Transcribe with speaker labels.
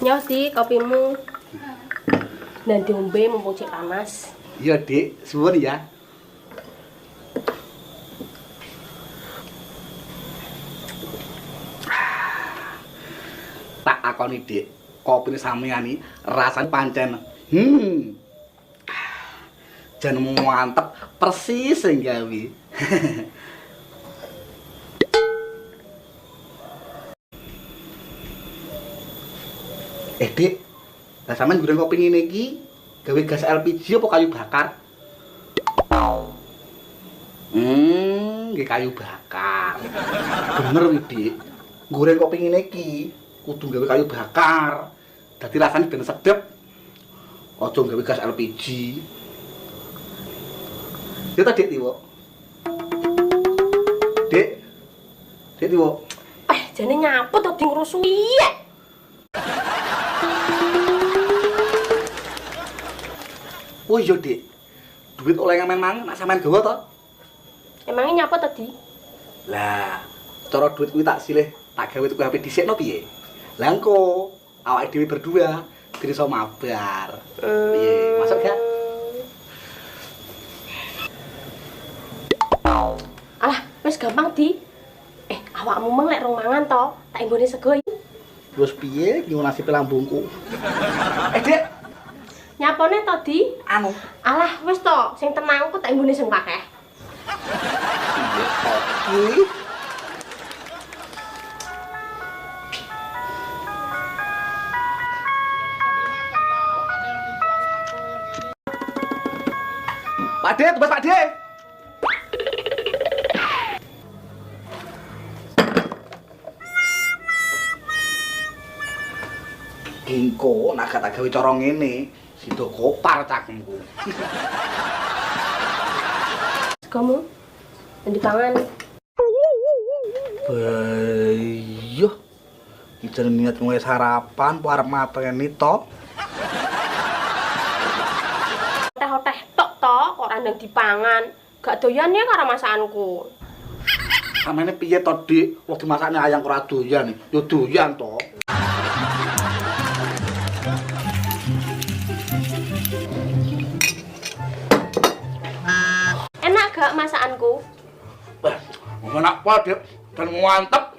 Speaker 1: Nyos di kopimu. Dan diombe mumpung cek panas.
Speaker 2: Iya, Dik. Suwun ya. Tak akoni, Dik. Kopine sampeyan iki rasane pancen. Jan mantep persis sing gawe. Dik, lah sampean goreng kopi ngene iki gawe gas LPG apa kayu bakar? Nggih kayu bakar. Bener wi, Dik. Goreng kopi ngene iki kudu gawe kayu bakar. Dadi rasane ben sedep. Aja gawe gas LPG. Ya ta, Dik Tiwo? Dik. Dik Tiwo.
Speaker 1: Jane nyaput tadi ngrusui.
Speaker 2: Oh iya, Dik. Duit oleh ngamen-mang nak sampean gawa to?
Speaker 1: Emangnya nyapa tadi?
Speaker 2: Lah, cara duit kuwi tak silih tak gawe tuku HP dhisikno piye? Lah engko awake dhewe berdua bisa mabar. Piye? Masuk gak?
Speaker 1: Alah, wis gampang di. Awakmu meng lek rong mangan to, tak enggone sego.
Speaker 2: Terus piye ki nasibe lambungku? Dik,
Speaker 1: Nyapone to di?
Speaker 2: anu,
Speaker 1: Alah, wis to, sing tenang ku tak enggone sing akeh.
Speaker 2: iki Pak De, tugas Pak De. Engko nak tak gawe cara ngene, sida kopar cakemku.
Speaker 1: Segomu. Dan dipangan.
Speaker 2: Bayo. Iki niat mulai sarapan po arep mateni to.
Speaker 1: Teh-teh tok to, kok ora ndang dipangan. Gak doyan ya karo masakanku.
Speaker 2: Samene piye to, Dik? Wong dimasakne ayang ora doyan. Yo doyan to.
Speaker 1: Enak gak masakanku?
Speaker 2: Enak banget, Dik. Dan mantep.